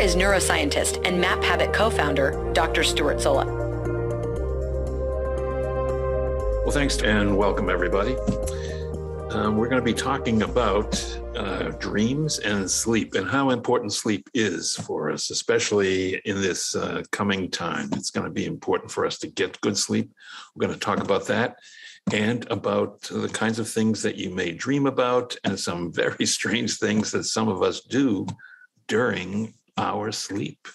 is neuroscientist and Map Habit co-founder, Dr. Stuart Zola. Well, thanks and welcome everybody. We're going to be talking about dreams and sleep and how important sleep is for us, especially in this coming time. It's going to be important for us to get good sleep. We're going to talk about that and about the kinds of things that you may dream about and some very strange things that some of us do during our sleep.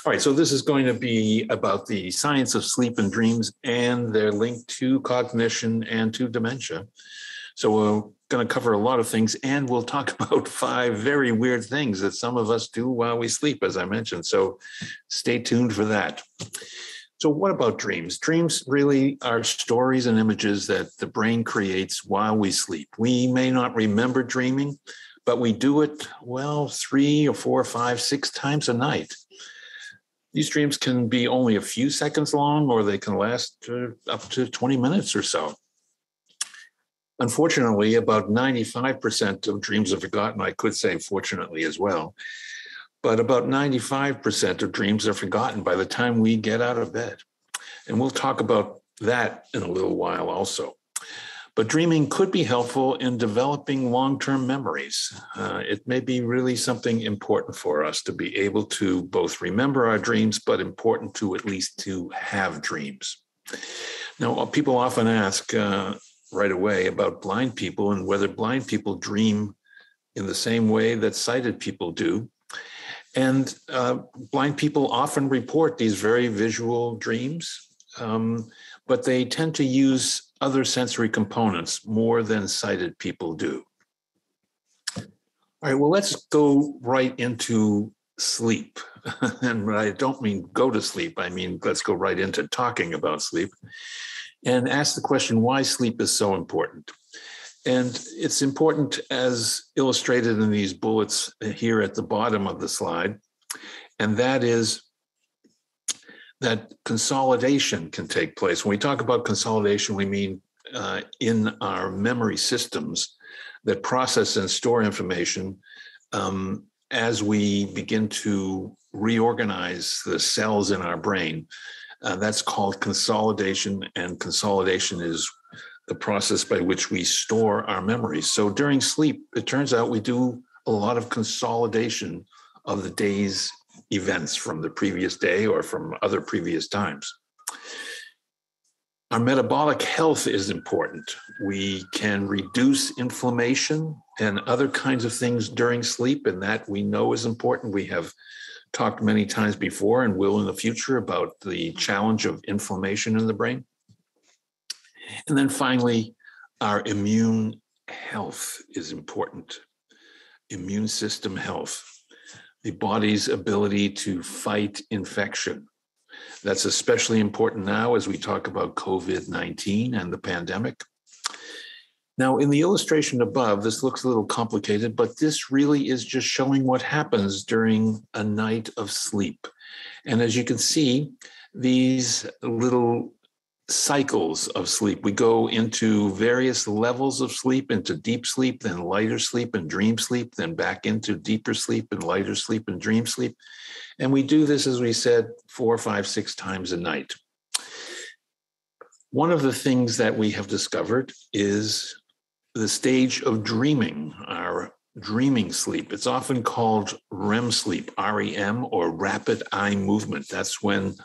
All right, so this is going to be about the science of sleep and dreams and their link to cognition and to dementia. So we're going to cover a lot of things, and we'll talk about 5 very weird things that some of us do while we sleep, as I mentioned. So stay tuned for that. So what about dreams? Dreams really are stories and images that the brain creates while we sleep. We may not remember dreaming, but we do it, 3 or 4 or 5, 6 times a night. These dreams can be only a few seconds long, or they can last up to 20 minutes or so. Unfortunately, about 95% of dreams are forgotten. I could say fortunately as well, but about 95% of dreams are forgotten by the time we get out of bed. And we'll talk about that in a little while also. But dreaming could be helpful in developing long-term memories. It may be really something important for us to be able to both remember our dreams, but important to at least to have dreams. Now, people often ask right away about blind people and whether blind people dream in the same way that sighted people do. And blind people often report these very visual dreams, but they tend to use other sensory components more than sighted people do. All right, well, let's go right into sleep. And I don't mean go to sleep. I mean, let's go right into talking about sleep and ask the question why sleep is so important. And it's important as illustrated in these bullets here at the bottom of the slide. And that is that consolidation can take place. When we talk about consolidation, we mean in our memory systems that process and store information as we begin to reorganize the cells in our brain. That's called consolidation, and consolidation is the process by which we store our memories. So during sleep, it turns out we do a lot of consolidation of the day's events from the previous day or from other previous times. Our metabolic health is important. We can reduce inflammation and other kinds of things during sleep, and that we know is important. We have talked many times before and will in the future about the challenge of inflammation in the brain. And then finally, our immune health is important. Immune system health, the body's ability to fight infection. That's especially important now as we talk about COVID-19 and the pandemic. Now, in the illustration above, this looks a little complicated, but this really is just showing what happens during a night of sleep. And as you can see, these little cycles of sleep, we go into various levels of sleep, into deep sleep, then lighter sleep and dream sleep, then back into deeper sleep and lighter sleep and dream sleep. And we do this, as we said, 4, 5, 6 times a night. One of the things that we have discovered is the stage of dreaming, our dreaming sleep. It's often called REM sleep, REM, or rapid eye movement. That's when,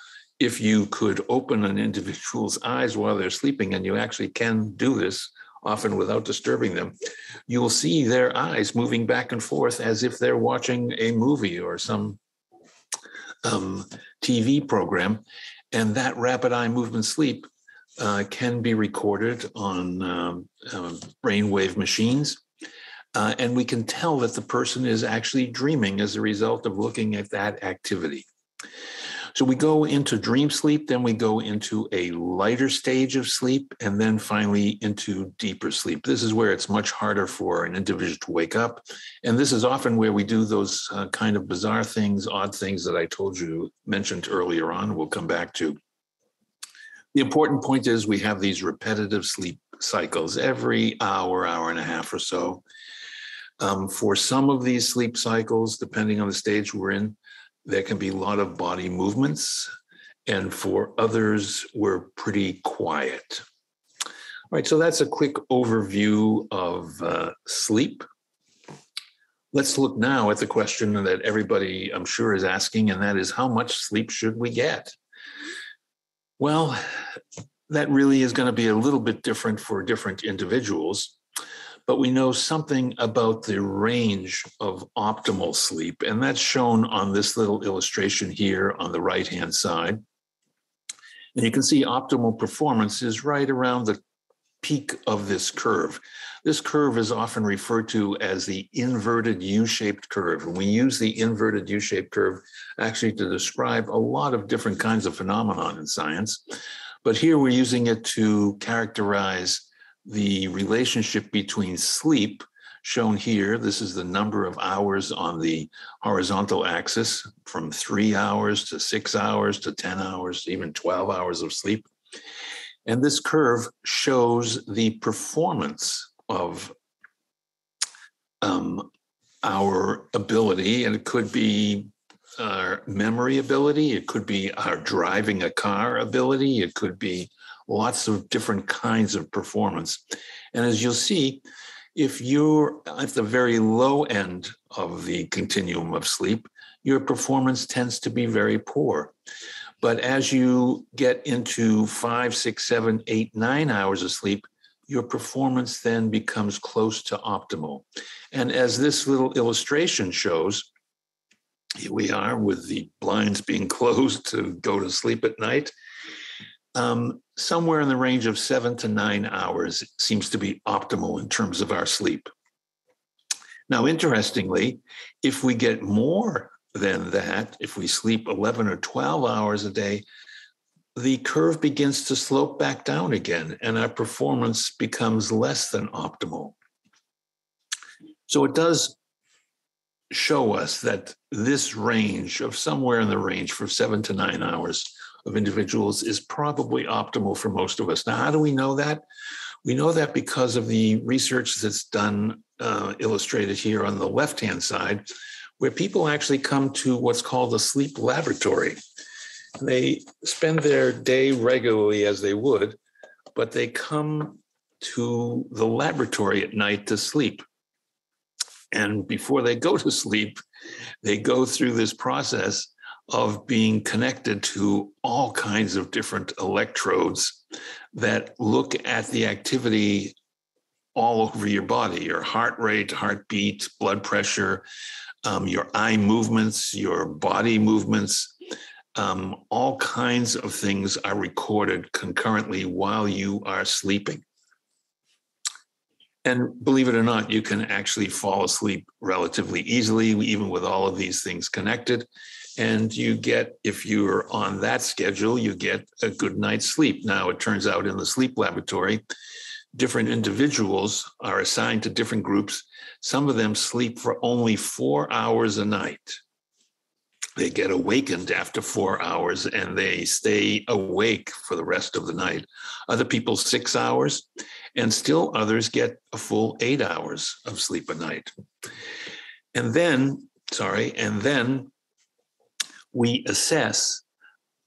if you could open an individual's eyes while they're sleeping, and you actually can do this, often without disturbing them, you will see their eyes moving back and forth as if they're watching a movie or some TV program. And that rapid eye movement sleep can be recorded on brainwave machines. And we can tell that the person is actually dreaming as a result of looking at that activity. So we go into dream sleep, then we go into a lighter stage of sleep, and then finally into deeper sleep. This is where it's much harder for an individual to wake up. And this is often where we do those kind of bizarre things, odd things that I mentioned earlier on, we'll come back to. The important point is we have these repetitive sleep cycles every hour, hour and a half or so. For some of these sleep cycles, depending on the stage we're in, there can be a lot of body movements. And for others, we're pretty quiet. All right, so that's a quick overview of sleep. Let's look now at the question that everybody, I'm sure, is asking, and that is, how much sleep should we get? Well, that really is going to be a little bit different for different individuals, but we know something about the range of optimal sleep, and that's shown on this little illustration here on the right-hand side. And you can see optimal performance is right around the peak of this curve. This curve is often referred to as the inverted U-shaped curve. And we use the inverted U-shaped curve actually to describe a lot of different kinds of phenomenon in science. But here we're using it to characterize the relationship between sleep, shown here. This is the number of hours on the horizontal axis, from 3 hours to 6 hours to 10 hours, even 12 hours of sleep. And this curve shows the performance of our ability, and it could be our memory ability, it could be our driving a car ability, it could be lots of different kinds of performance. And as you'll see, if you're at the very low end of the continuum of sleep, your performance tends to be very poor. But as you get into 5, 6, 7, 8, 9 hours of sleep, your performance then becomes close to optimal. And as this little illustration shows, here we are with the blinds being closed to go to sleep at night. Somewhere in the range of 7 to 9 hours seems to be optimal in terms of our sleep. Now, interestingly, if we get more than that, if we sleep 11 or 12 hours a day, the curve begins to slope back down again, and our performance becomes less than optimal. So it does show us that this range of somewhere in the range for 7 to 9 hours of individuals is probably optimal for most of us. Now, how do we know that? We know that because of the research that's done, illustrated here on the left-hand side, where people actually come to what's called a sleep laboratory. They spend their day regularly as they would, but they come to the laboratory at night to sleep. And before they go to sleep, they go through this process of being connected to all kinds of different electrodes that look at the activity all over your body, your heart rate, heartbeat, blood pressure, your eye movements, your body movements. All kinds of things are recorded concurrently while you are sleeping. And believe it or not, you can actually fall asleep relatively easily, even with all of these things connected. And you get, if you're on that schedule, you get a good night's sleep. Now, it turns out in the sleep laboratory, different individuals are assigned to different groups. Some of them sleep for only 4 hours a night. They get awakened after 4 hours and they stay awake for the rest of the night. Other people 6 hours, and still others get a full 8 hours of sleep a night. And then we assess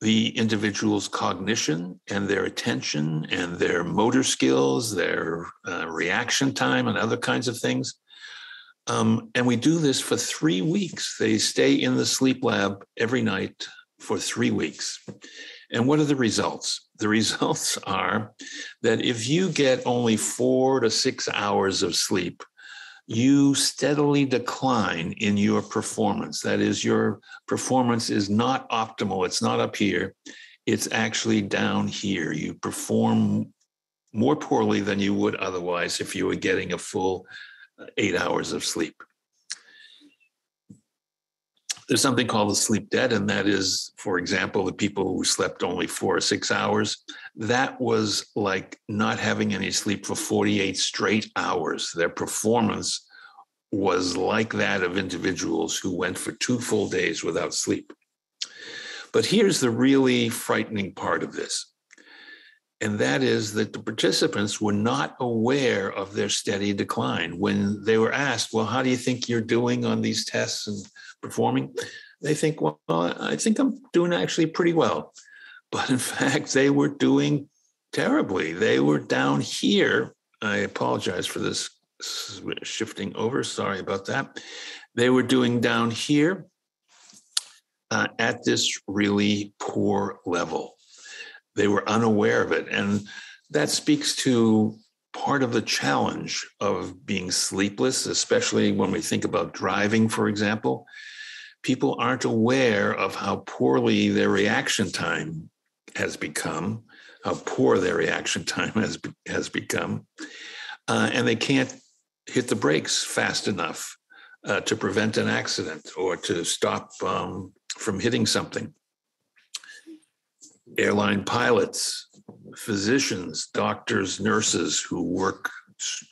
the individual's cognition and their attention and their motor skills, their reaction time and other kinds of things. And we do this for 3 weeks. They stay in the sleep lab every night for 3 weeks. And what are the results? The results are that if you get only 4 to 6 hours of sleep, you steadily decline in your performance. That is, your performance is not optimal. It's not up here. It's actually down here. You perform more poorly than you would otherwise if you were getting a full 8 hours of sleep. There's something called the sleep debt, and that is, for example, the people who slept only 4 or 6 hours. That was like not having any sleep for 48 straight hours. Their performance was like that of individuals who went for 2 full days without sleep. But here's the really frightening part of this. And that is that the participants were not aware of their steady decline. When they were asked, well, how do you think you're doing on these tests and performing? They think, well, I think I'm doing actually pretty well. But in fact, they were doing terribly. They were down here. I apologize for this shifting over. Sorry about that. They were doing down here at this really poor level. They were unaware of it. And that speaks to part of the challenge of being sleepless, especially when we think about driving, for example. People aren't aware of how poorly their reaction time has become, how poor their reaction time has become, and they can't hit the brakes fast enough to prevent an accident or to stop from hitting something. Airline pilots, physicians, doctors, nurses who work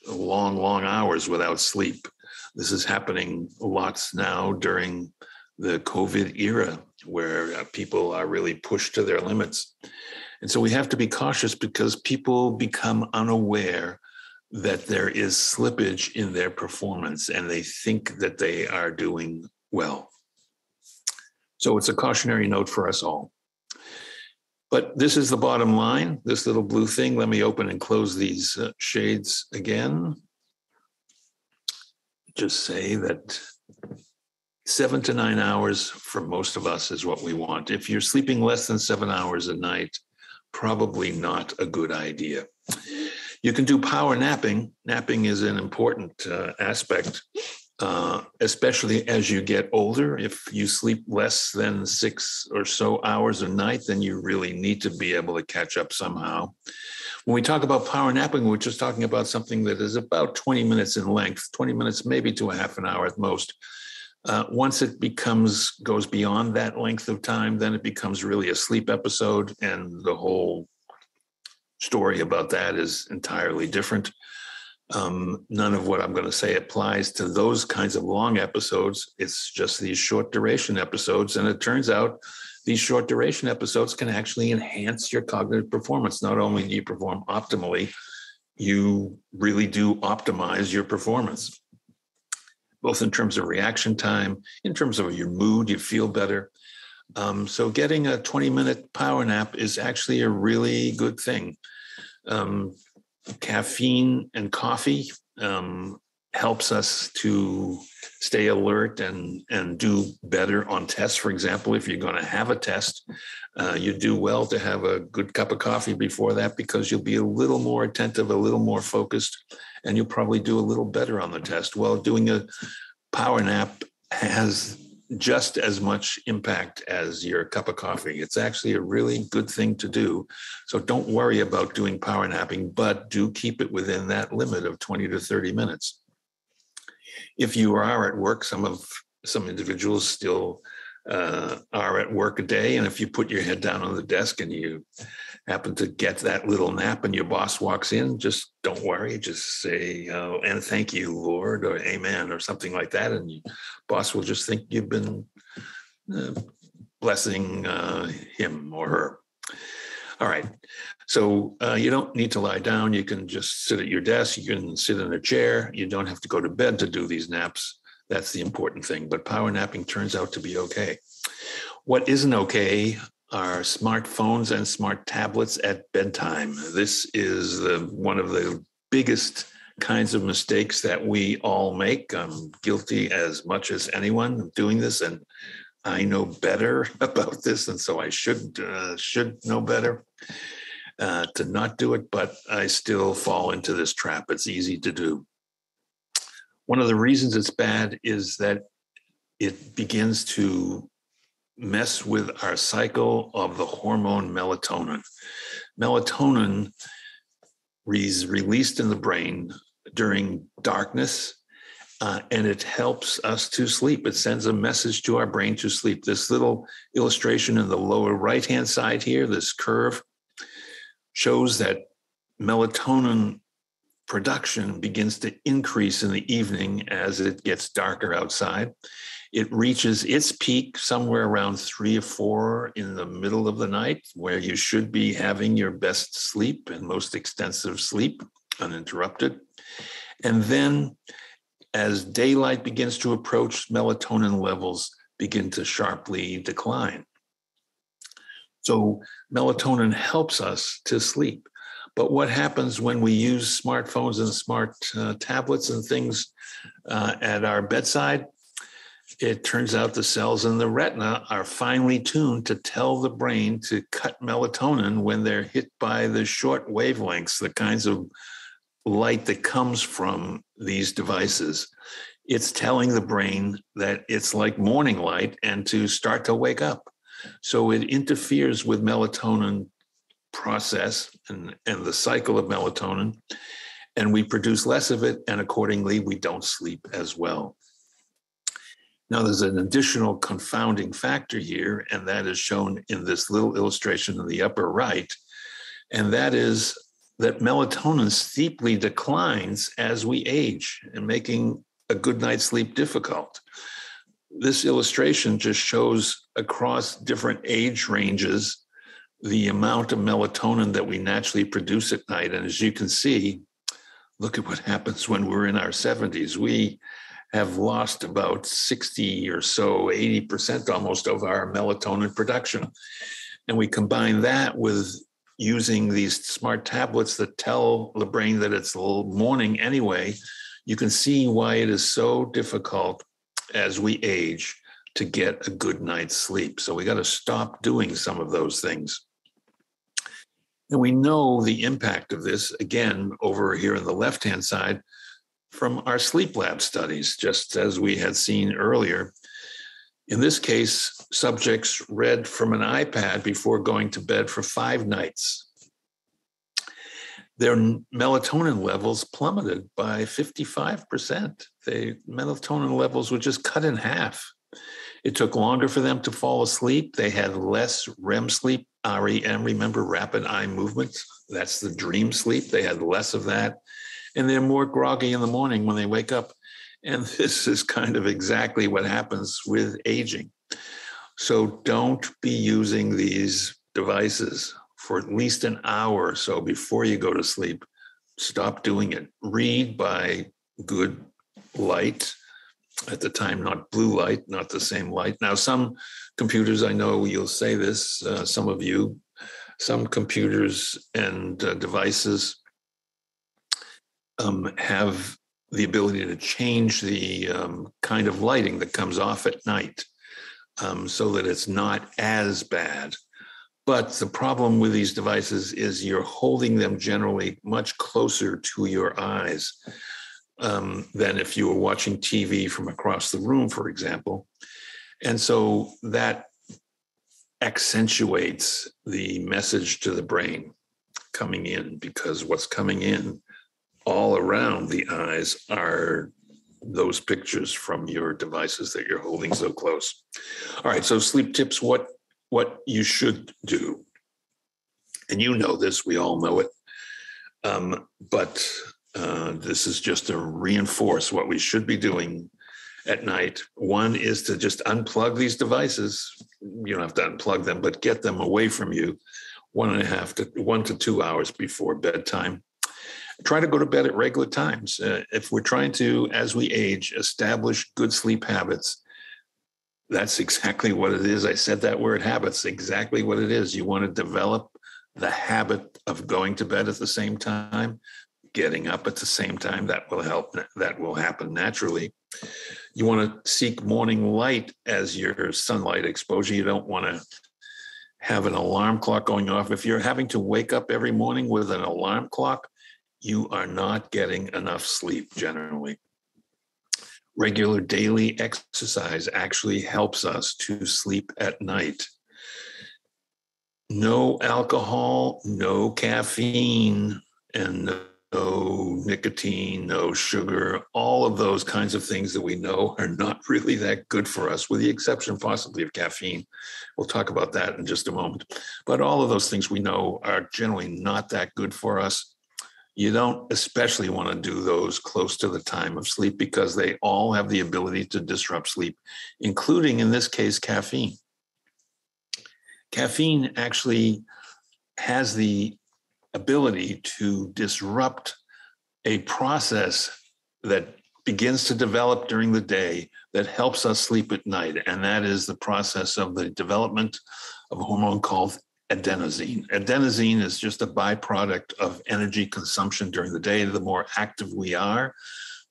long, long hours without sleep. This is happening lots now during the COVID era, where people are really pushed to their limits. And so we have to be cautious because people become unaware that there is slippage in their performance and they think that they are doing well. So it's a cautionary note for us all. But this is the bottom line, this little blue thing. Let me open and close these shades again. Just say that 7 to 9 hours for most of us is what we want. If you're sleeping less than 7 hours a night, probably not a good idea. You can do power napping. Napping is an important aspect, especially as you get older. If you sleep less than 6 or so hours a night, then you really need to be able to catch up somehow. When we talk about power napping, we're just talking about something that is about 20 minutes in length, 20 minutes, maybe to a half an hour at most. Once it goes beyond that length of time, then it becomes really a sleep episode, and the whole story about that is entirely different. None of what I'm going to say applies to those kinds of long episodes. It's just these short duration episodes. And it turns out these short duration episodes can actually enhance your cognitive performance. Not only do you perform optimally, you really do optimize your performance, both in terms of reaction time, in terms of your mood, you feel better. So getting a 20-minute power nap is actually a really good thing. Caffeine and coffee helps us to stay alert and do better on tests. For example, if you're going to have a test, you do well to have a good cup of coffee before that, because you'll be a little more attentive, a little more focused, and you'll probably do a little better on the test. Well, doing a power nap has just as much impact as your cup of coffee. It's actually a really good thing to do. So don't worry about doing power napping, but do keep it within that limit of 20 to 30 minutes. If you are at work, some individuals still are at work a day. And if you put your head down on the desk and you happen to get that little nap and your boss walks in, just don't worry. Just say, and thank you, Lord, or amen, or something like that. And your boss will just think you've been blessing him or her. All right. So you don't need to lie down. You can just sit at your desk. You can sit in a chair. You don't have to go to bed to do these naps. That's the important thing. But power napping turns out to be okay. What isn't okay are smartphones and smart tablets at bedtime. This is one of the biggest kinds of mistakes that we all make. I'm guilty as much as anyone of doing this, and I know better about this, and so I should know better to not do it, but I still fall into this trap. It's easy to do. One of the reasons it's bad is that it begins to mess with our cycle of the hormone melatonin. Melatonin is released in the brain during darkness, and it helps us to sleep. It sends a message to our brain to sleep. This little illustration in the lower right-hand side here, this curve, shows that melatonin production begins to increase in the evening as it gets darker outside. It reaches its peak somewhere around 3 or 4 in the middle of the night, where you should be having your best sleep and most extensive sleep uninterrupted. And then as daylight begins to approach, melatonin levels begin to sharply decline. So melatonin helps us to sleep. But what happens when we use smartphones and smart tablets and things at our bedside? It turns out the cells in the retina are finely tuned to tell the brain to cut melatonin when they're hit by the short wavelengths, the kinds of light that comes from these devices. It's telling the brain that it's like morning light and to start to wake up. So it interferes with melatonin process and the cycle of melatonin, and we produce less of it, and accordingly, we don't sleep as well. Now, there's an additional confounding factor here, and that is shown in this little illustration in the upper right, and that is that melatonin steeply declines as we age and making a good night's sleep difficult. This illustration just shows across different age ranges the amount of melatonin that we naturally produce at night. And as you can see, look at what happens when we're in our 70s. We have lost about 60 or so, 80% almost of our melatonin production. And we combine that with using these smart tablets that tell the brain that it's morning anyway. You can see why it is so difficult as we age to get a good night's sleep. So we got to stop doing some of those things. And we know the impact of this, again, over here on the left-hand side, from our sleep lab studies, just as we had seen earlier. In this case, subjects read from an iPad before going to bed for 5 nights. Their melatonin levels plummeted by 55%. The melatonin levels were just cut in half. It took longer for them to fall asleep. They had less REM sleep, REM, remember, rapid eye movements. That's the dream sleep. They had less of that. And they're more groggy in the morning when they wake up. And this is kind of exactly what happens with aging. So don't be using these devices for at least an hour or so before you go to sleep. Stop doing it. Read by good light. At the time, not blue light, not the same light. Now, some computers, I know you'll say this, some of you, some computers and devices have the ability to change the kind of lighting that comes off at night so that it's not as bad. But the problem with these devices is you're holding them generally much closer to your eyes than if you were watching TV from across the room, for example. And so that accentuates the message to the brain coming in, because what's coming in all around the eyes are those pictures from your devices that you're holding so close. All right, so sleep tips, what you should do. And you know this, we all know it. But this is just to reinforce what we should be doing at night. One is to just unplug these devices. You don't have to unplug them, but get them away from you 1 to 2 hours before bedtime. Try to go to bed at regular times. If we're trying to, as we age, establish good sleep habits, that's exactly what it is. I said that word, habits, exactly what it is. You want to develop the habit of going to bed at the same time, getting up at the same time. That will help. That will happen naturally. You want to seek morning light as your sunlight exposure. You don't want to have an alarm clock going off. If you're having to wake up every morning with an alarm clock, you are not getting enough sleep generally. Regular daily exercise actually helps us to sleep at night. No alcohol, no caffeine, and no nicotine, no sugar, all of those kinds of things that we know are not really that good for us, with the exception possibly of caffeine. We'll talk about that in just a moment. But all of those things we know are generally not that good for us. You don't especially want to do those close to the time of sleep because they all have the ability to disrupt sleep, including, in this case, caffeine. Caffeine actually has the ability to disrupt a process that begins to develop during the day that helps us sleep at night. And that is the process of the development of a hormone called adenosine. Adenosine is just a byproduct of energy consumption during the day. The more active we are,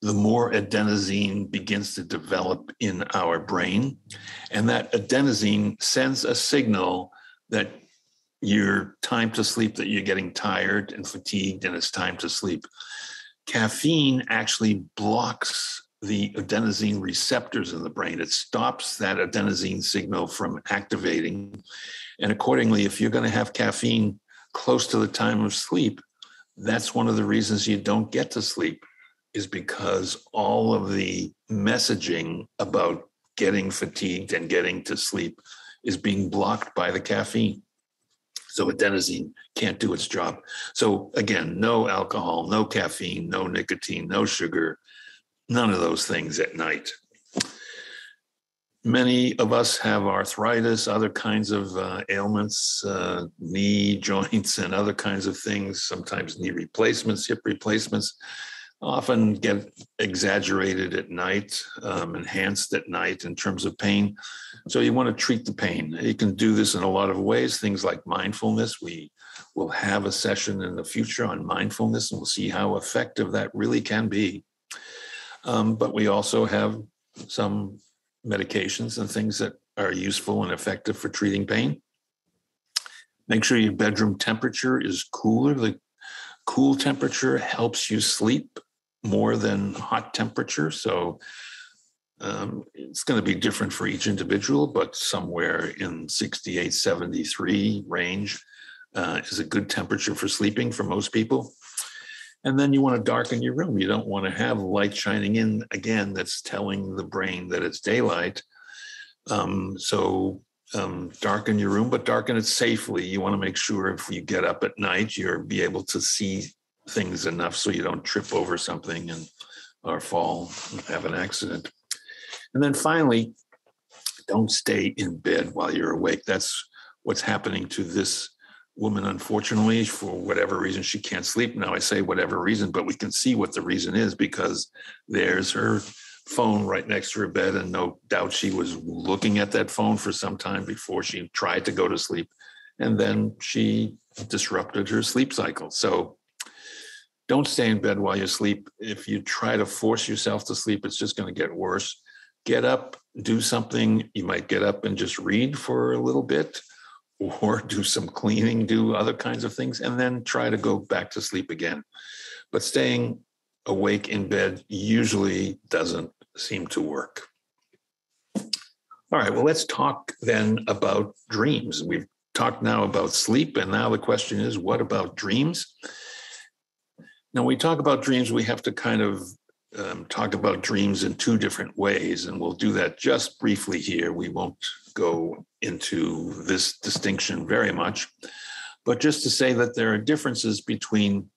the more adenosine begins to develop in our brain. And that adenosine sends a signal that you're time to sleep, that you're getting tired and fatigued, and it's time to sleep. Caffeine actually blocks the adenosine receptors in the brain. It stops that adenosine signal from activating. And accordingly, if you're going to have caffeine close to the time of sleep, that's one of the reasons you don't get to sleep, is because all of the messaging about getting fatigued and getting to sleep is being blocked by the caffeine. So adenosine can't do its job. So again, no alcohol, no caffeine, no nicotine, no sugar, none of those things at night. Many of us have arthritis, other kinds of ailments, knee joints and other kinds of things, sometimes knee replacements, hip replacements, often get exaggerated at night, enhanced at night in terms of pain. So you want to treat the pain. You can do this in a lot of ways, things like mindfulness. We will have a session in the future on mindfulness, and we'll see how effective that really can be. But we also have some medications and things that are useful and effective for treating pain. Make sure your bedroom temperature is cooler. The cool temperature helps you sleep more than hot temperature. So it's going to be different for each individual, but somewhere in 68, 73 range is a good temperature for sleeping for most people. And then you want to darken your room. You don't want to have light shining in again that's telling the brain that it's daylight. So darken your room, but darken it safely. You want to make sure if you get up at night, you'll be able to see things enough so you don't trip over something or fall and have an accident. And then finally, don't stay in bed while you're awake. That's what's happening to this woman, unfortunately. For whatever reason, she can't sleep. Now I say whatever reason, but we can see what the reason is, because there's her phone right next to her bed, and no doubt she was looking at that phone for some time before she tried to go to sleep, and then she disrupted her sleep cycle. So don't stay in bed while you sleep. If you try to force yourself to sleep, it's just going to get worse. Get up, do something. You might get up and just read for a little bit, or do some cleaning, do other kinds of things, and then try to go back to sleep again. But staying awake in bed usually doesn't seem to work. All right, well, let's talk then about dreams. We've talked now about sleep, and now the question is, what about dreams? Now, when we talk about dreams, we have to kind of talk about dreams in two different ways, and we'll do that just briefly here. We won't go into this distinction very much, but just to say that there are differences between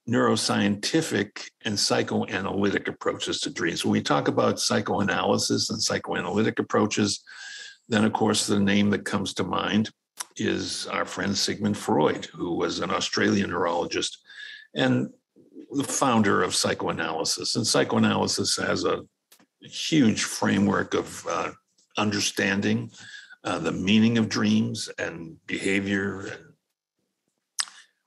neuroscientific and psychoanalytic approaches to dreams. When we talk about psychoanalysis and psychoanalytic approaches, then of course the name that comes to mind is our friend Sigmund Freud, who was an Australian neurologist and the founder of psychoanalysis. And psychoanalysis has a huge framework of understanding the meaning of dreams and behavior.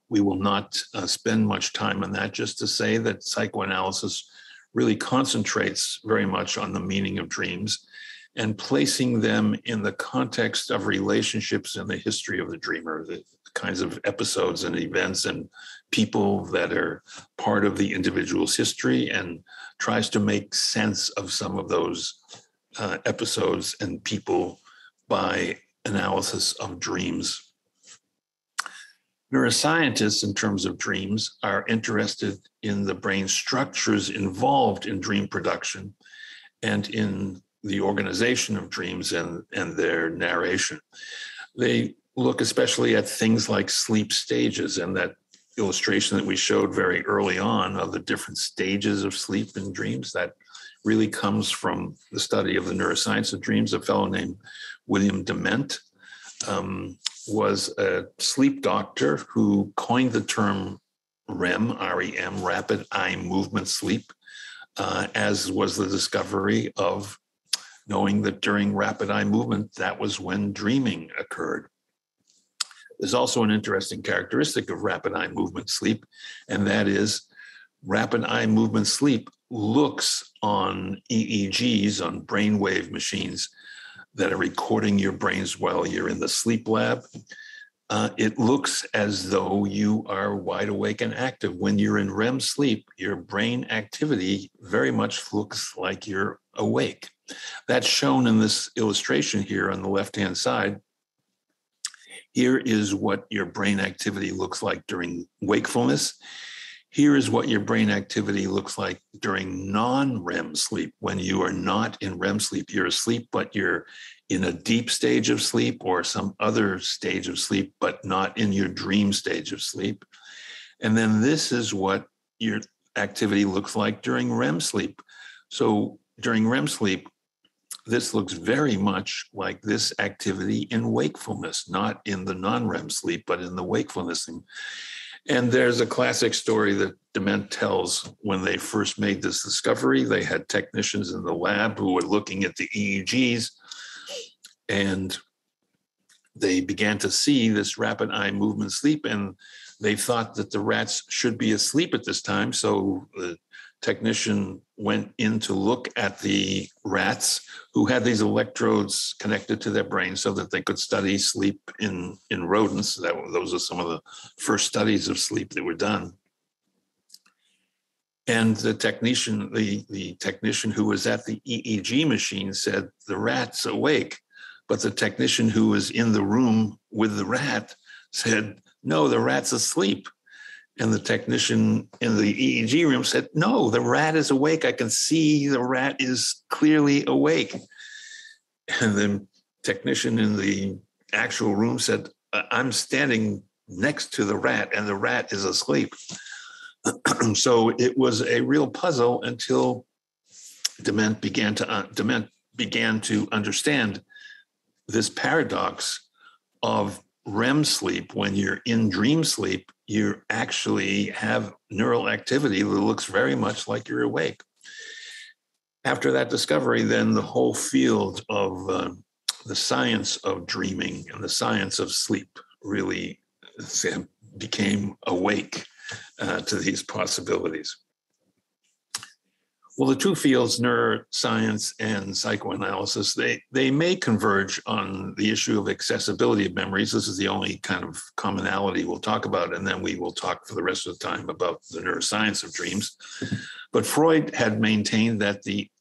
We will not spend much time on that, just to say that psychoanalysis really concentrates very much on the meaning of dreams and placing them in the context of relationships in the history of the dreamer, the kinds of episodes and events and people that are part of the individual's history, and tries to make sense of some of those episodes and people by analysis of dreams. Neuroscientists, in terms of dreams, are interested in the brain structures involved in dream production and in the organization of dreams and their narration. They look especially at things like sleep stages, and that illustration that we showed very early on of the different stages of sleep and dreams, that really comes from the study of the neuroscience of dreams. A fellow named William Dement was a sleep doctor who coined the term REM, R-E-M, rapid eye movement sleep, as was the discovery of knowing that during rapid eye movement, that was when dreaming occurred. There's also an interesting characteristic of rapid eye movement sleep, and that is rapid eye movement sleep looks on EEGs, on brainwave machines that are recording your brains while you're in the sleep lab. It looks as though you are wide awake and active. When you're in REM sleep, your brain activity very much looks like you're awake. That's shown in this illustration here on the left-hand side. Here is what your brain activity looks like during wakefulness. Here is what your brain activity looks like during non-REM sleep. When you are not in REM sleep, you're asleep, but you're in a deep stage of sleep or some other stage of sleep, but not in your dream stage of sleep. And then this is what your activity looks like during REM sleep. So during REM sleep, this looks very much like this activity in wakefulness, not in the non-REM sleep, but in the wakefulness. And there's a classic story that Dement tells when they first made this discovery. They had technicians in the lab who were looking at the EEGs, and they began to see this rapid eye movement sleep, and they thought that the rats should be asleep at this time. So the technician went in to look at the rats who had these electrodes connected to their brain so that they could study sleep in rodents. Those are some of the first studies of sleep that were done. And the technician who was at the EEG machine said, "The rat's awake." But the technician who was in the room with the rat said, "No, the rat's asleep." And the technician in the EEG room said, "No, the rat is awake. I can see the rat is clearly awake." And the technician in the actual room said, "I'm standing next to the rat and the rat is asleep." So it was a real puzzle until Dement began to understand this paradox of REM sleep. When you're in dream sleep, you actually have neural activity that looks very much like you're awake. After that discovery, then the whole field of the science of dreaming and the science of sleep really became awake to these possibilities. Well, the two fields, neuroscience and psychoanalysis, they may converge on the issue of accessibility of memories. This is the only kind of commonality we'll talk about, and then we will talk for the rest of the time about the neuroscience of dreams. But Freud had maintained that the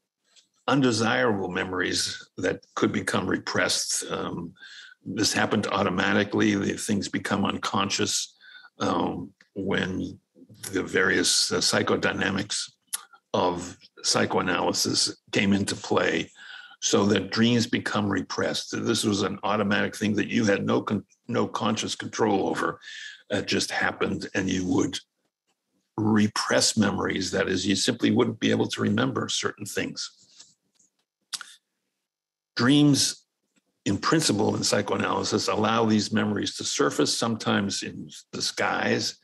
undesirable memories that could become repressed, this happened automatically. The things become unconscious when the various psychodynamics of psychoanalysis came into play, so that dreams become repressed. This was an automatic thing that you had no conscious control over. It just happened, and you would repress memories. That is, you simply wouldn't be able to remember certain things. Dreams, in principle, in psychoanalysis, allow these memories to surface, sometimes in disguise,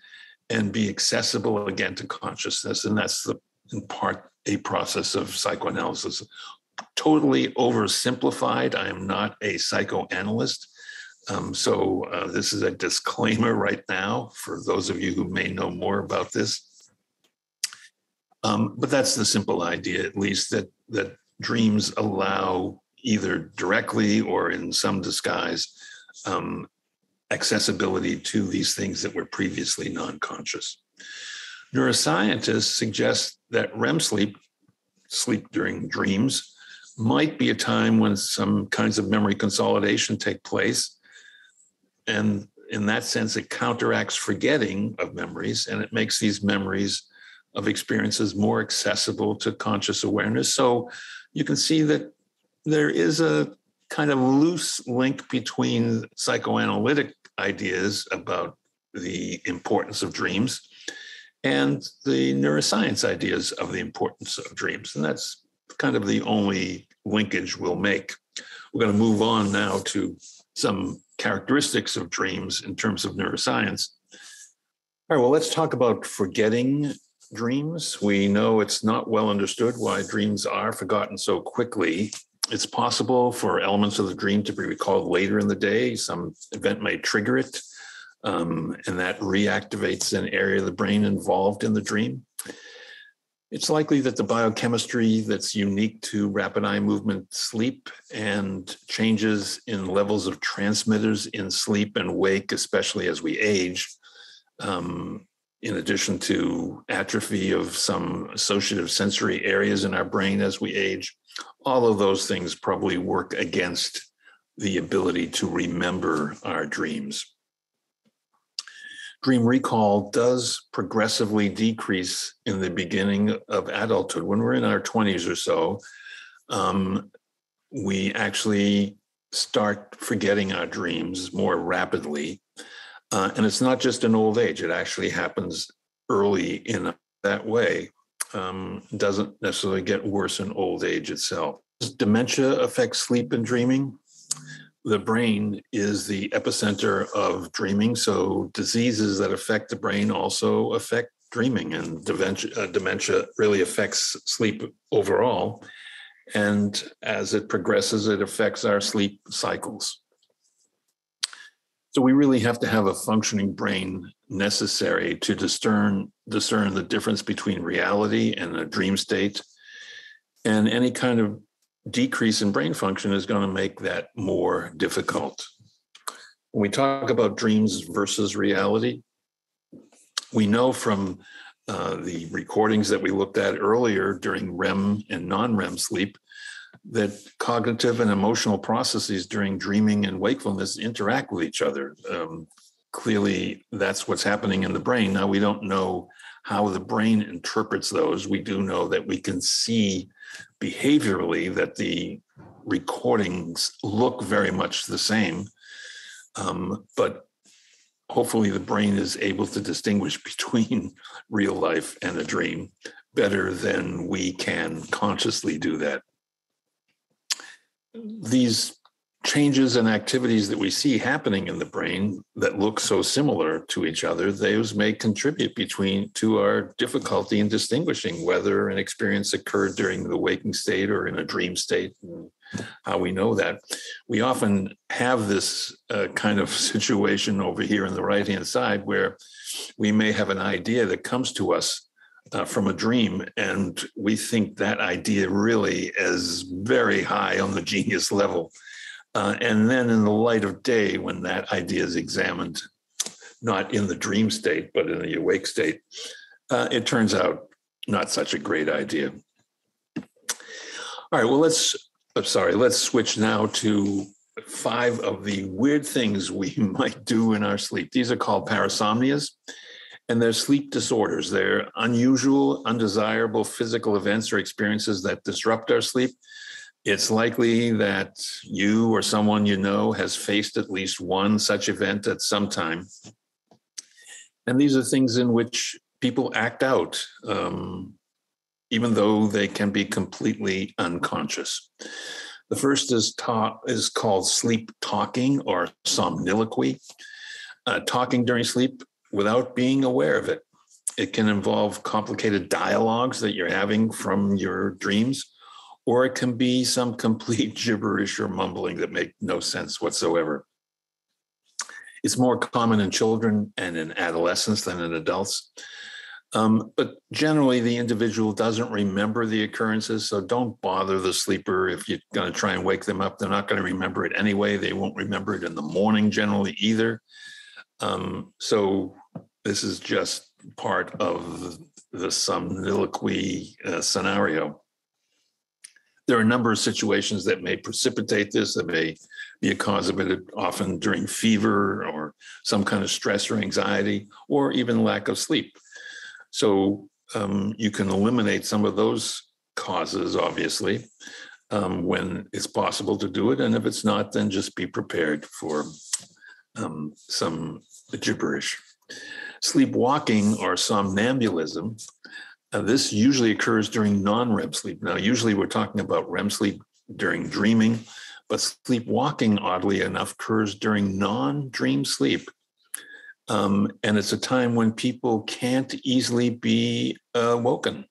and be accessible again to consciousness. And that's in part a process of psychoanalysis. Totally oversimplified. I am not a psychoanalyst. So this is a disclaimer right now for those of you who may know more about this. But that's the simple idea, at least, that dreams allow, either directly or in some disguise, accessibility to these things that were previously non-conscious. Neuroscientists suggest that REM sleep during dreams, might be a time when some kinds of memory consolidation take place. And in that sense, it counteracts forgetting of memories, and it makes these memories of experiences more accessible to conscious awareness. So you can see that there is a kind of loose link between psychoanalytic ideas about the importance of dreams and the neuroscience ideas of the importance of dreams. And that's kind of the only linkage we'll make. We're going to move on now to some characteristics of dreams in terms of neuroscience. All right, well, let's talk about forgetting dreams. We know it's not well understood why dreams are forgotten so quickly. It's possible for elements of the dream to be recalled later in the day. Some event may trigger it, and that reactivates an area of the brain involved in the dream. It's likely that the biochemistry that's unique to rapid eye movement sleep and changes in levels of transmitters in sleep and wake, especially as we age, in addition to atrophy of some associative sensory areas in our brain as we age, all of those things probably work against the ability to remember our dreams. Dream recall does progressively decrease in the beginning of adulthood. When we're in our 20s or so, we actually start forgetting our dreams more rapidly. And it's not just in old age, it actually happens early in that way. Doesn't necessarily get worse in old age itself. Does dementia affect sleep and dreaming? The brain is the epicenter of dreaming, so diseases that affect the brain also affect dreaming, and dementia really affects sleep overall. And as it progresses, it affects our sleep cycles. So we really have to have a functioning brain necessary to discern the difference between reality and a dream state. And any kind of decrease in brain function is going to make that more difficult. When we talk about dreams versus reality, we know from the recordings that we looked at earlier during REM and non-REM sleep that cognitive and emotional processes during dreaming and wakefulness interact with each other. Clearly, that's what's happening in the brain. Now, we don't know how the brain interprets those. We do know that we can see behaviorally that the recordings look very much the same, but hopefully the brain is able to distinguish between real life and a dream better than we can consciously do that. These changes and activities that we see happening in the brain that look so similar to each other, those may contribute to our difficulty in distinguishing whether an experience occurred during the waking state or in a dream state. And how we know that. We often have this kind of situation over here on the right-hand side where we may have an idea that comes to us from a dream, and we think that idea really is very high on the genius level. And then in the light of day, when that idea is examined, not in the dream state, but in the awake state, it turns out not such a great idea. All right, well, let's switch now to 5 of the weird things we might do in our sleep. These are called parasomnias, and they're sleep disorders. They're unusual, undesirable physical events or experiences that disrupt our sleep. It's likely that you or someone you know has faced at least one such event at some time. And these are things in which people act out, even though they can be completely unconscious. The first is called sleep talking or somniloquy, talking during sleep without being aware of it. It can involve complicated dialogues that you're having from your dreams, or it can be some complete gibberish or mumbling that make no sense whatsoever. It's more common in children and in adolescents than in adults. But generally, the individual doesn't remember the occurrences, so don't bother the sleeper if you're going to try and wake them up. They're not going to remember it anyway. They won't remember it in the morning generally either. So this is just part of the somniloquy scenario. There are a number of situations that may precipitate this, that may be a cause of it, often during fever or some kind of stress or anxiety, or even lack of sleep. So you can eliminate some of those causes, obviously, when it's possible to do it. And if it's not, then just be prepared for some gibberish. Sleepwalking or somnambulism, this usually occurs during non-REM sleep. Now, usually we're talking about REM sleep during dreaming, but sleepwalking, oddly enough, occurs during non-dream sleep. And it's a time when people can't easily be woken.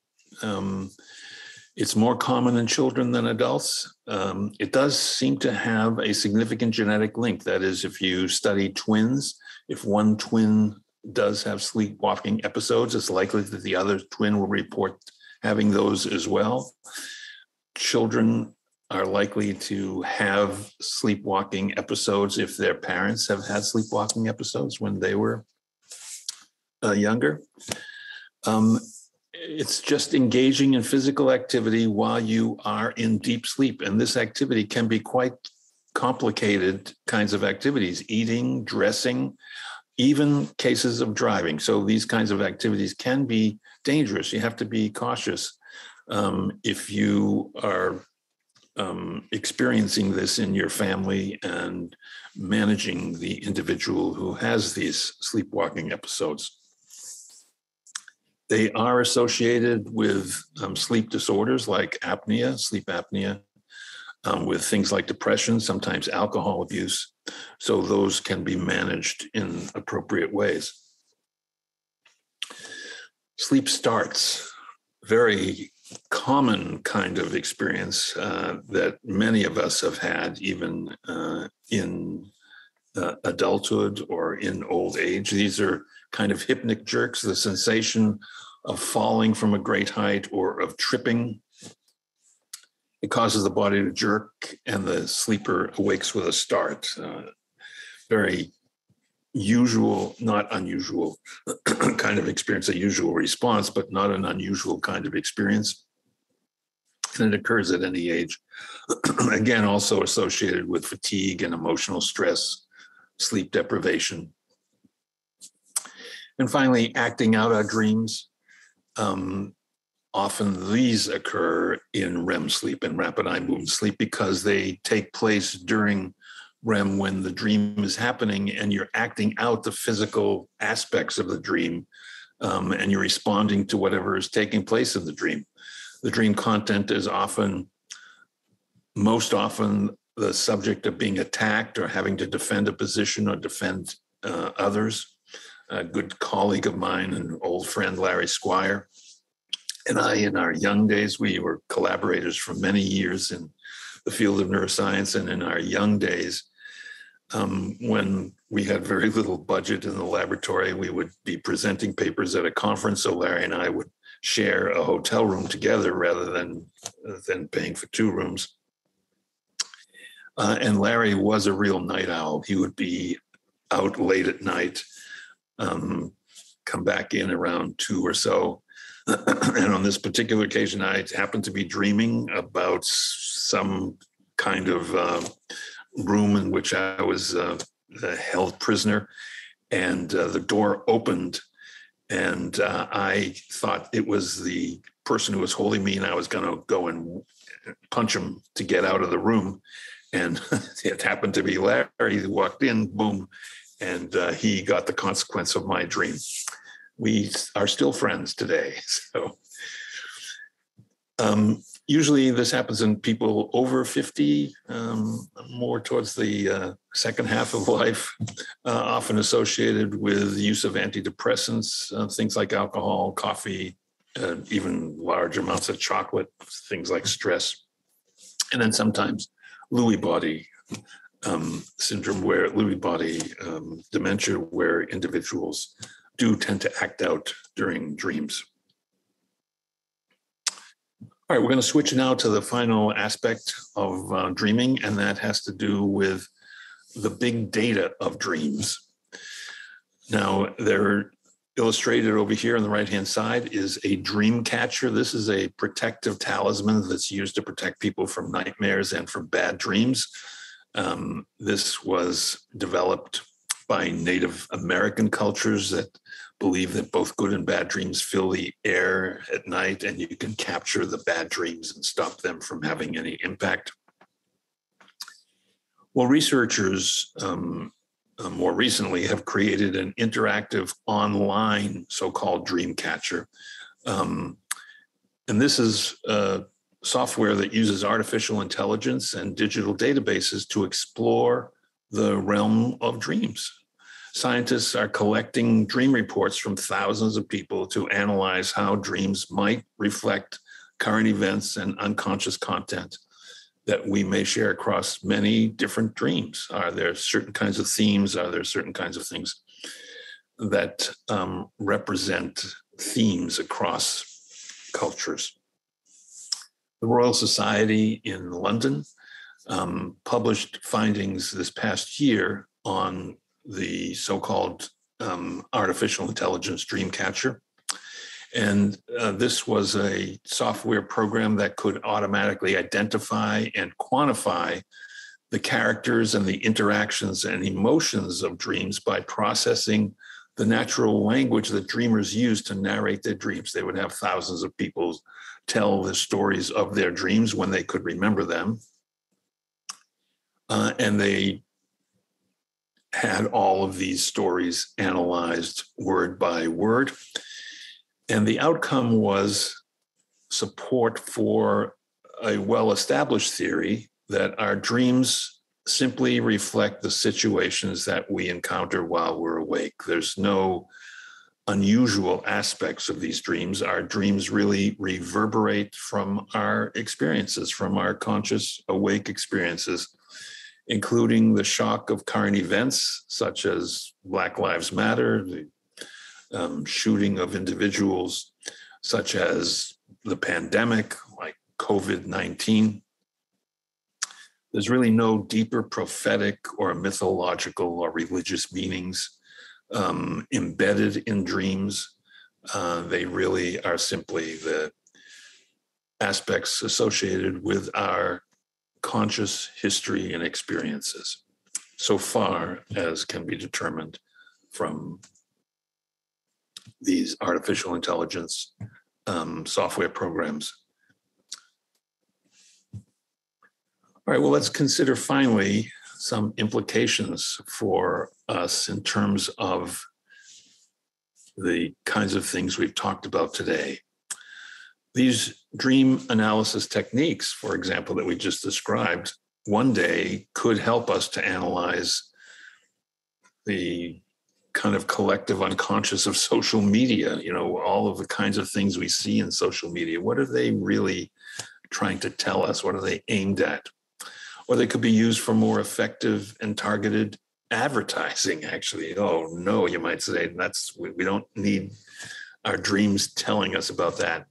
It's more common in children than adults. It does seem to have a significant genetic link. That is, if you study twins, if one twin does have sleepwalking episodes, it's likely that the other twin will report having those as well. Children are likely to have sleepwalking episodes if their parents have had sleepwalking episodes when they were younger. It's just engaging in physical activity while you are in deep sleep. And this activity can be quite complicated kinds of activities: eating, dressing, even cases of driving. So these kinds of activities can be dangerous. You have to be cautious if you are experiencing this in your family and managing the individual who has these sleepwalking episodes. They are associated with sleep disorders like apnea, sleep apnea, with things like depression, sometimes alcohol abuse. So those can be managed in appropriate ways. Sleep starts, very common kind of experience that many of us have had, even in adulthood or in old age. These are kind of hypnic jerks, the sensation of falling from a great height or of tripping. It causes the body to jerk and the sleeper awakes with a start. Very usual, not unusual kind of experience, a usual response, but not an unusual kind of experience. And it occurs at any age. Again, also associated with fatigue and emotional stress, sleep deprivation. And finally, acting out our dreams. Often these occur in REM sleep and rapid eye movement sleep because they take place during REM when the dream is happening and you're acting out the physical aspects of the dream, and you're responding to whatever is taking place in the dream. The dream content is most often the subject of being attacked or having to defend a position or defend others. A good colleague of mine, an old friend, Larry Squire, and I, in our young days, we were collaborators for many years in the field of neuroscience. And in our young days, when we had very little budget in the laboratory, we would be presenting papers at a conference. So Larry and I would share a hotel room together rather than paying for two rooms. And Larry was a real night owl. He would be out late at night, come back in around 2 or so. And on this particular occasion, I happened to be dreaming about some kind of room in which I was held prisoner, and the door opened, and I thought it was the person who was holding me, and I was going to go and punch him to get out of the room. And it happened to be Larry who walked in, boom, and he got the consequence of my dream. We are still friends today. So usually this happens in people over 50, more towards the second half of life, often associated with the use of antidepressants, things like alcohol, coffee, even large amounts of chocolate, things like stress. And then sometimes Lewy body syndrome, where Lewy body dementia, where individuals do tend to act out during dreams. All right, we're going to switch now to the final aspect of dreaming, and that has to do with the big data of dreams. Now, they're illustrated over here on the right-hand side is a dream catcher. This is a protective talisman that's used to protect people from nightmares and from bad dreams. This was developed by Native American cultures that believe that both good and bad dreams fill the air at night, and you can capture the bad dreams and stop them from having any impact. Well, researchers more recently have created an interactive online so-called dream catcher. And this is software that uses artificial intelligence and digital databases to explore the realm of dreams. Scientists are collecting dream reports from thousands of people to analyze how dreams might reflect current events and unconscious content that we may share across many different dreams. Are there certain kinds of themes? Are there certain kinds of things that represent themes across cultures? The Royal Society in London published findings this past year on the so-called artificial intelligence dream catcher. And this was a software program that could automatically identify and quantify the characters and the interactions and emotions of dreams by processing the natural language that dreamers use to narrate their dreams. They would have thousands of people tell the stories of their dreams when they could remember them. And they had all of these stories analyzed word by word. And the outcome was support for a well-established theory that our dreams simply reflect the situations that we encounter while we're awake. There's no unusual aspects of these dreams. Our dreams really reverberate from our experiences, from our conscious awake experiences, including the shock of current events such as Black Lives Matter, the shooting of individuals such as the pandemic, like COVID-19. There's really no deeper prophetic or mythological or religious meanings embedded in dreams. They really are simply the aspects associated with our conscious history and experiences, so far as can be determined from these artificial intelligence software programs. All right, well, let's consider finally some implications for us in terms of the kinds of things we've talked about today. These dream analysis techniques, for example, that we just described, one day could help us to analyze the kind of collective unconscious of social media, all of the kinds of things we see in social media. What are they really trying to tell us? What are they aimed at? Or they could be used for more effective and targeted advertising, actually. Oh, no, you might say, we don't need our dreams telling us about that.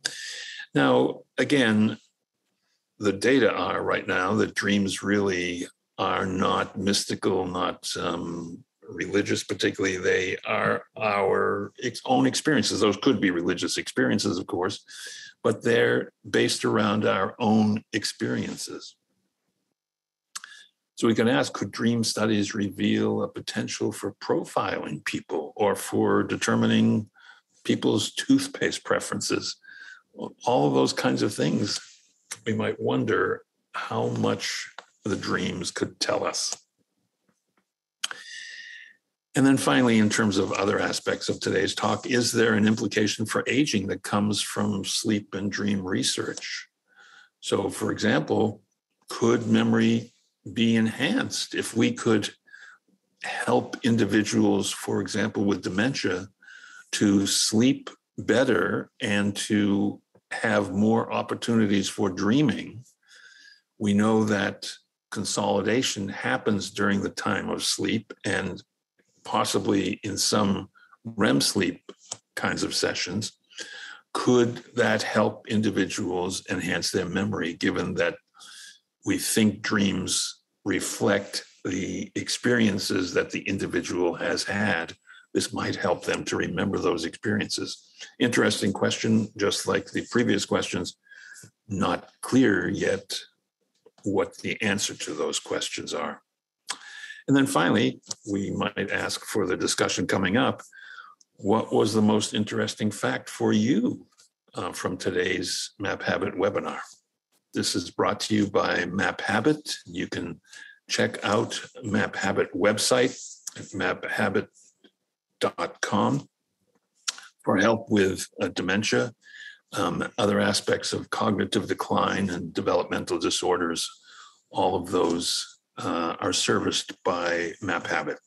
Now, again, the data are right now that dreams really are not mystical, not religious particularly. They are our own experiences. Those could be religious experiences, of course, but they're based around our own experiences. So we can ask, could dream studies reveal a potential for profiling people or for determining people's toothpaste preferences? All of those kinds of things, we might wonder how much the dreams could tell us. And then finally, in terms of other aspects of today's talk, is there an implication for aging that comes from sleep and dream research? So, for example, could memory be enhanced if we could help individuals, for example, with dementia, to sleep better and to have more opportunities for dreaming? We know that consolidation happens during the time of sleep and possibly in some REM sleep kinds of sessions. Could that help individuals enhance their memory, given that we think dreams reflect the experiences that the individual has had? This might help them to remember those experiences. Interesting question, just like the previous questions. Not clear yet what the answer to those questions are. And then finally, we might ask for the discussion coming up, what was the most interesting fact for you from today's Map Habit webinar? This is brought to you by Map Habit. You can check out Map Habit website at maphabit.com for help with dementia, other aspects of cognitive decline and developmental disorders. All of those are serviced by MapHabit.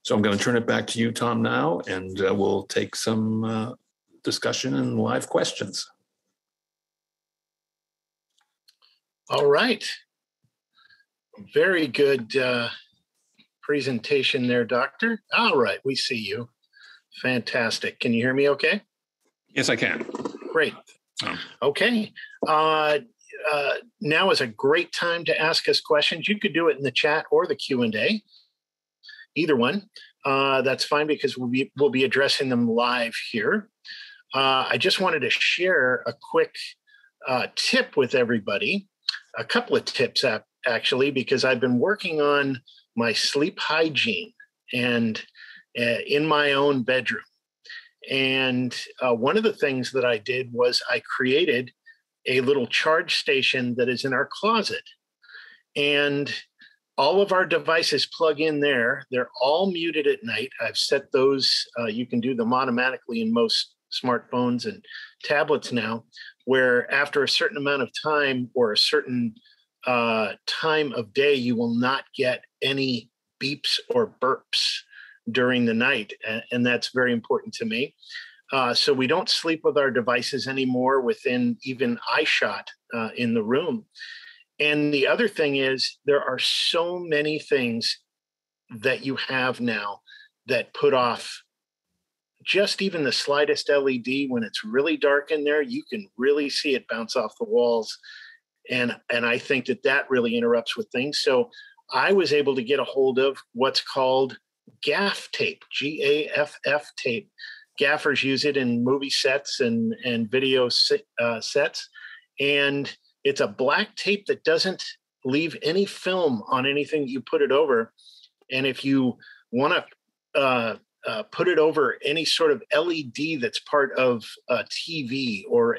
So I'm going to turn it back to you, Tom, now, and we'll take some discussion and live questions. All right. Very good presentation there, Doctor. All right, we see you. Fantastic. Can you hear me okay? Yes, I can. Great. Okay. Now is a great time to ask us questions. You could do it in the chat or the Q&A, either one. That's fine because we'll be addressing them live here. I just wanted to share a quick tip with everybody, a couple of tips actually, because I've been working on my sleep hygiene and in my own bedroom. And one of the things that I did was I created a little charge station that is in our closet. And all of our devices plug in there. They're all muted at night. I've set those, you can do them automatically in most smartphones and tablets now, where after a certain amount of time or a certain time of day, you will not get any beeps or burps during the night. And that's very important to me. So we don't sleep with our devices anymore within even eyeshot in the room. And the other thing is there are so many things that you have now that put off just even the slightest LED. When it's really dark in there, you can really see it bounce off the walls. And I think that really interrupts with things. So I was able to get a hold of what's called gaff tape, GAFF tape. Gaffers use it in movie sets and video sets. And it's a black tape that doesn't leave any film on anything that you put it over. And if you want to put it over any sort of LED that's part of a TV or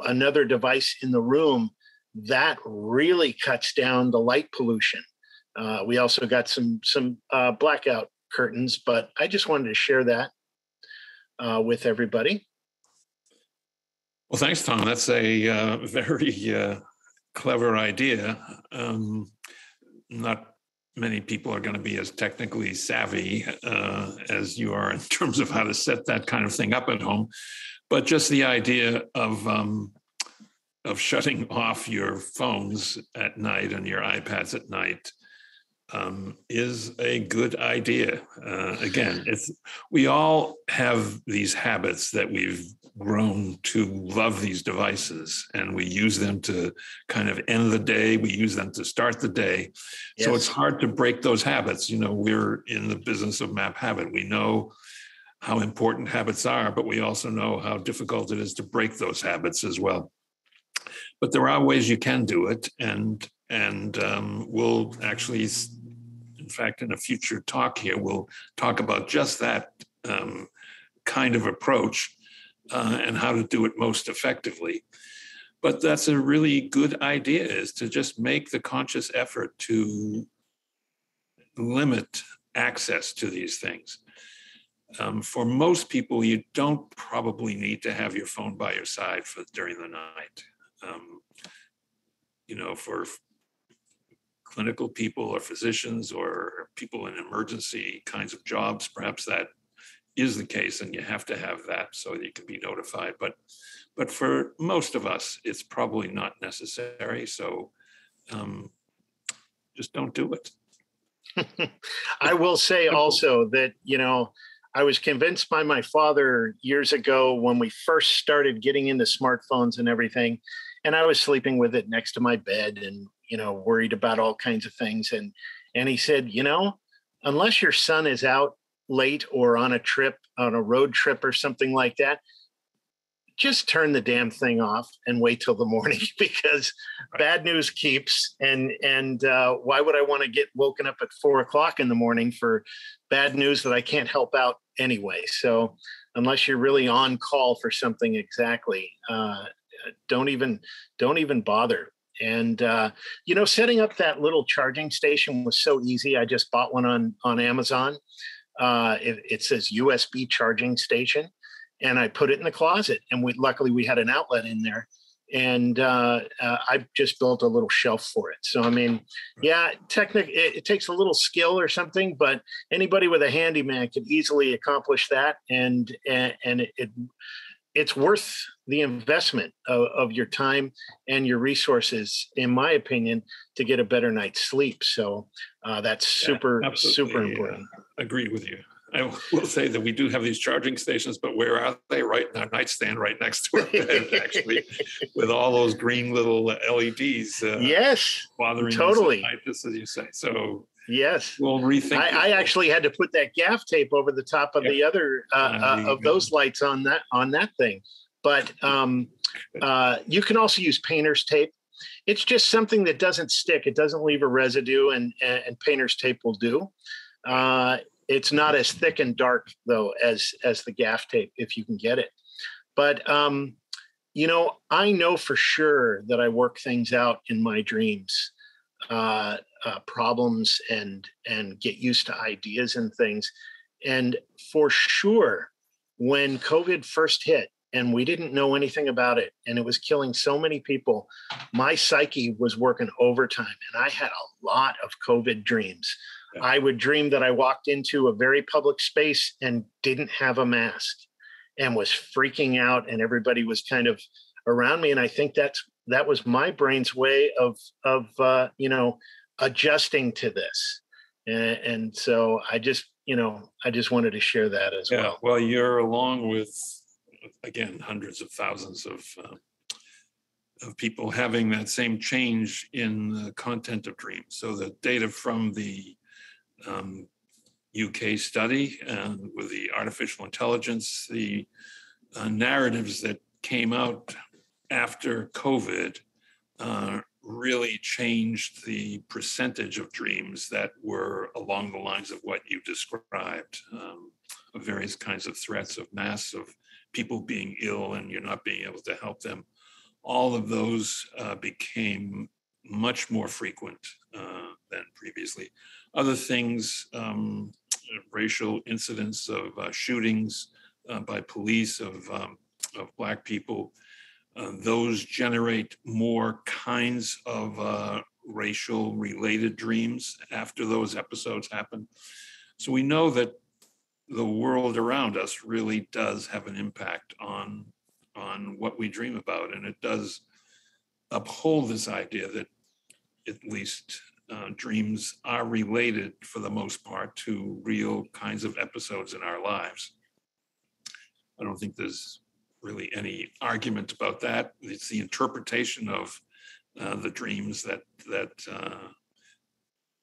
another device in the room, that really cuts down the light pollution. We also got some blackout curtains, but I just wanted to share that with everybody. Well, thanks, Tom. That's a very clever idea. Not many people are going to be as technically savvy as you are in terms of how to set that kind of thing up at home. But just the idea of shutting off your phones at night and your iPads at night is a good idea. Again, we all have these habits that we've grown to love these devices, and we use them to kind of end the day. We use them to start the day. Yes. So it's hard to break those habits. You know, we're in the business of Map Habit. We know how important habits are, but we also know how difficult it is to break those habits as well. But there are ways you can do it, and we'll actually, in fact, in a future talk here, we'll talk about just that kind of approach and how to do it most effectively. But that's a really good idea, is to just make the conscious effort to limit access to these things. For most people, you don't probably need to have your phone by your side during the night. For clinical people or physicians or people in emergency kinds of jobs, perhaps that is the case, and you have to have that so that you can be notified. But for most of us, it's probably not necessary. So just don't do it. I will say also that, I was convinced by my father years ago when we first started getting into smartphones and everything, and I was sleeping with it next to my bed and, worried about all kinds of things. And he said, unless your son is out late or on a road trip or something like that, just turn the damn thing off and wait till the morning, because bad news keeps. And why would I want to get woken up at 4:00 in the morning for bad news that I can't help out anyway? So unless you're really on call for something exactly, don't even bother. And setting up that little charging station was so easy. I just bought one on Amazon. It says USB charging station, and I put it in the closet. And luckily we had an outlet in there, and I just built a little shelf for it. So I mean, yeah, it takes a little skill or something, but anybody with a handyman can easily accomplish that, and it's worth the investment of your time and your resources, in my opinion, to get a better night's sleep. So that's super important. Agree with you. I will say that we do have these charging stations, but where are they? Right in our nightstand, right next to our bed, actually, with all those green little LEDs. Yes, bothering totally. us at night, just as you say. So yes, we'll rethink. I actually had to put that gaff tape over the top of the other of those lights on that thing. But you can also use painter's tape. It's just something that doesn't stick. It doesn't leave a residue, and painter's tape will do. It's not as thick and dark though as the gaff tape, if you can get it. But I know for sure that I work things out in my dreams, problems and get used to ideas and things. And for sure, when COVID first hit and we didn't know anything about it and it was killing so many people, my psyche was working overtime, and I had a lot of COVID dreams. Yeah. I would dream that I walked into a very public space and didn't have a mask and was freaking out, and everybody was kind of around me. And I think that was my brain's way of adjusting to this. And so I just wanted to share that as well. Well, you're along with, again, hundreds of thousands of people having that same change in the content of dreams. So the data from the UK study with the artificial intelligence, the narratives that came out after COVID really changed the percentage of dreams that were along the lines of what you described, of various kinds of threats, of mass, of people being ill and you're not being able to help them. All of those became much more frequent than previously. Other things, racial incidents of shootings by police of Black people, those generate more kinds of racial related dreams after those episodes happen. So we know that the world around us really does have an impact on what we dream about. And it does uphold this idea that at least dreams are related for the most part to real kinds of episodes in our lives. I don't think there's really any argument about that. It's the interpretation of the dreams that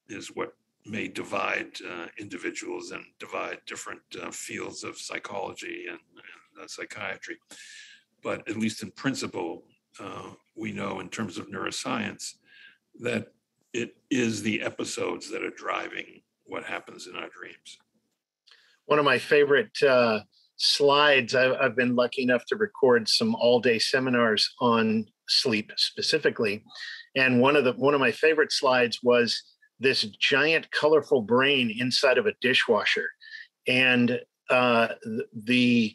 is what may divide individuals and divide different fields of psychology and psychiatry. But at least in principle, we know in terms of neuroscience that it is the episodes that are driving what happens in our dreams. One of my favorite slides, I've been lucky enough to record some all-day seminars on sleep specifically. And one of my favorite slides was this giant colorful brain inside of a dishwasher. And the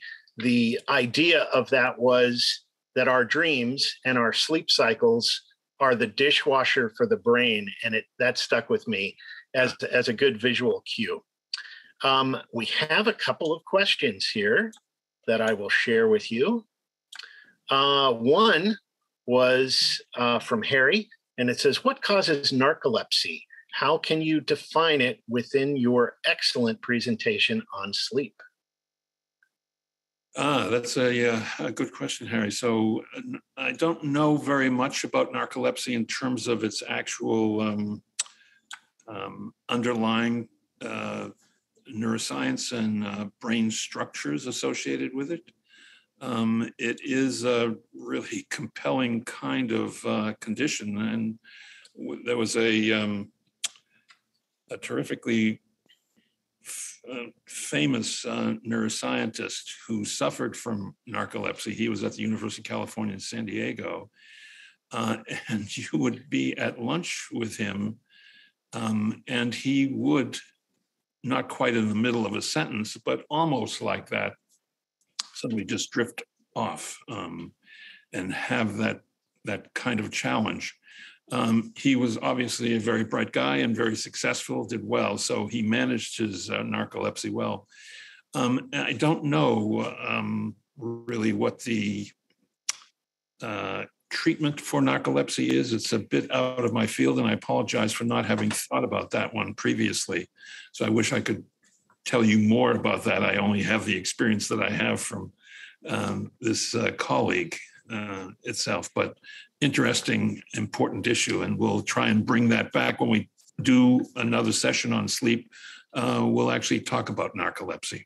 idea of that was that our dreams and our sleep cycles are the dishwasher for the brain. And that stuck with me as a good visual cue. We have a couple of questions here that I will share with you. One was from Harry, and it says, what causes narcolepsy? How can you define it within your excellent presentation on sleep? That's a good question, Harry. So I don't know very much about narcolepsy in terms of its actual underlying neuroscience and brain structures associated with it. It is a really compelling kind of condition, and there was a terrifically famous neuroscientist who suffered from narcolepsy. He was at the University of California in San Diego, and you would be at lunch with him, and he would, not quite in the middle of a sentence, but almost like that, suddenly just drift off and have that kind of challenge. He was obviously a very bright guy and very successful, did well, so he managed his narcolepsy well. I don't know really what the treatment for narcolepsy is. It's a bit out of my field, and I apologize for not having thought about that one previously. So I wish I could tell you more about that. I only have the experience that I have from this colleague itself, but interesting, important issue. And we'll try and bring that back when we do another session on sleep. We'll actually talk about narcolepsy.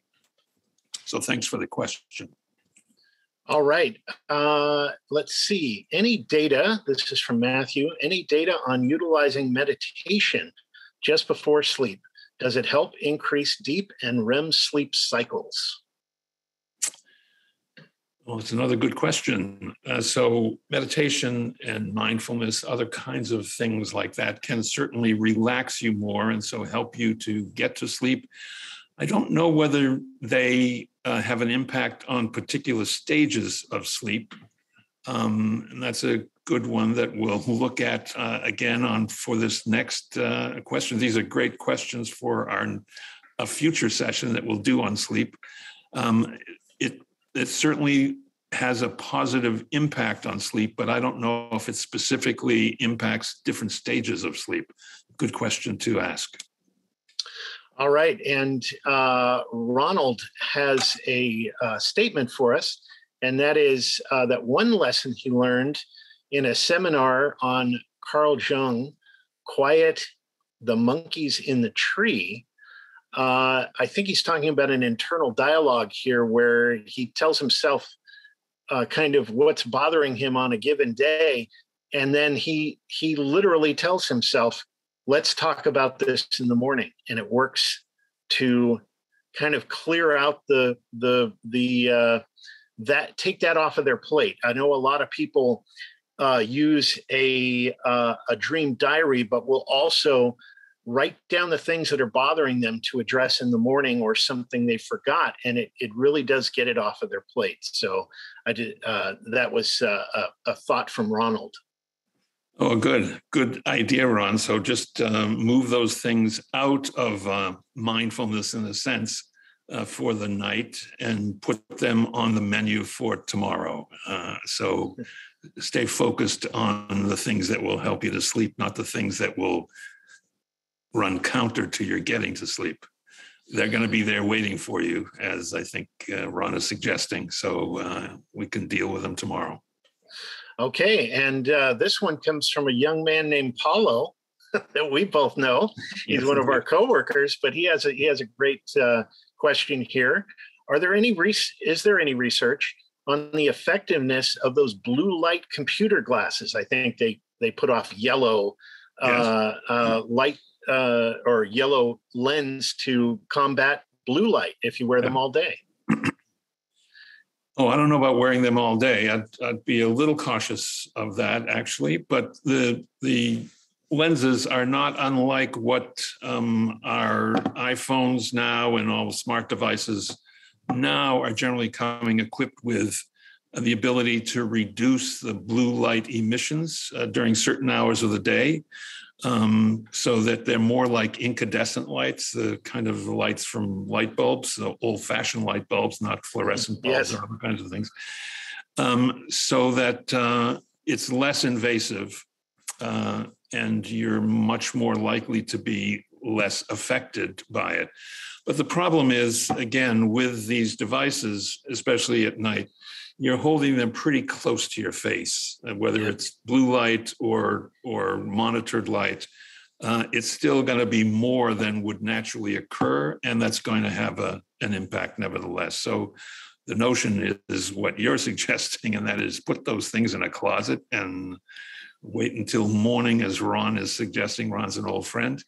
So thanks for the question. All right. Let's see. Any data, this is from Matthew, any data on utilizing meditation just before sleep? Does it help increase deep and REM sleep cycles? Well, it's another good question. So meditation and mindfulness, other kinds of things like that can certainly relax you more and so help you to get to sleep. I don't know whether they have an impact on particular stages of sleep. And that's a good one that we'll look at again for this next question. These are great questions for a future session that we'll do on sleep. It certainly has a positive impact on sleep, but I don't know if it specifically impacts different stages of sleep. Good question to ask. All right. And Ronald has a statement for us, and that is that one lesson he learned in a seminar on Carl Jung, Quiet the Monkeys in the Tree. I think he's talking about an internal dialogue here where he tells himself kind of what's bothering him on a given day. And then he literally tells himself, let's talk about this in the morning. And it works to kind of clear out take that off of their plate. I know a lot of people use a dream diary, but will also write down the things that are bothering them to address in the morning or something they forgot. And it really does get it off of their plate. So that was a thought from Ronald. Oh, good idea, Ron. So just move those things out of mindfulness in a sense for the night and put them on the menu for tomorrow. So stay focused on the things that will help you to sleep, not the things that will run counter to your getting to sleep. They're going to be there waiting for you, as I think Ron is suggesting. So we can deal with them tomorrow. Okay, and this one comes from a young man named Paulo that we both know. He's one of our coworkers, but he has a great question here. Is there any research on the effectiveness of those blue light computer glasses? I think they put off yellow light or yellow lens to combat blue light if you wear them all day. Oh, I don't know about wearing them all day. I'd be a little cautious of that, actually. But the lenses are not unlike what our iPhones now and all smart devices now are generally coming equipped with the ability to reduce the blue light emissions during certain hours of the day. So that they're more like incandescent lights, the kind of lights from light bulbs, so old-fashioned light bulbs, not fluorescent bulbs or other kinds of things, so that it's less invasive and you're much more likely to be less affected by it. But the problem is, again, with these devices, especially at night, you're holding them pretty close to your face, whether it's blue light or monitored light. It's still going to be more than would naturally occur, and that's going to have an impact nevertheless. So the notion is what you're suggesting, and that is put those things in a closet and wait until morning, as Ron is suggesting. Ron's an old friend,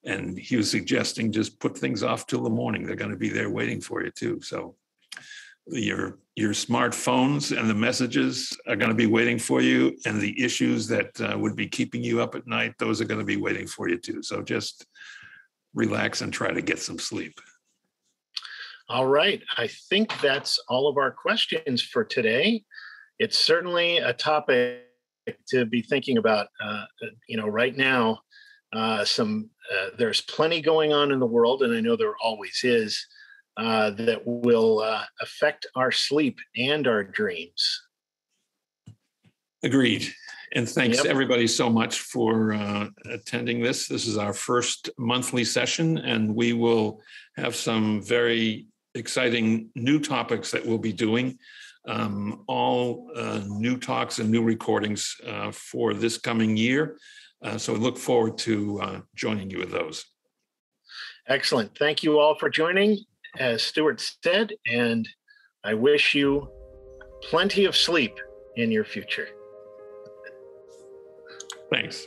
and he was suggesting just put things off till the morning. They're going to be there waiting for you too. So your smartphones and the messages are going to be waiting for you, and the issues that would be keeping you up at night, those are going to be waiting for you too. So just relax and try to get some sleep. All right. I think that's all of our questions for today. It's certainly a topic to be thinking about. Right now, there's plenty going on in the world, and I know there always is, that will affect our sleep and our dreams. Agreed. And thanks everybody so much for attending this. This is our first monthly session, and we will have some very exciting new topics that we'll be doing, all new talks and new recordings for this coming year. So we look forward to joining you with those. Excellent. Thank you all for joining, as Stuart said, and I wish you plenty of sleep in your future. Thanks.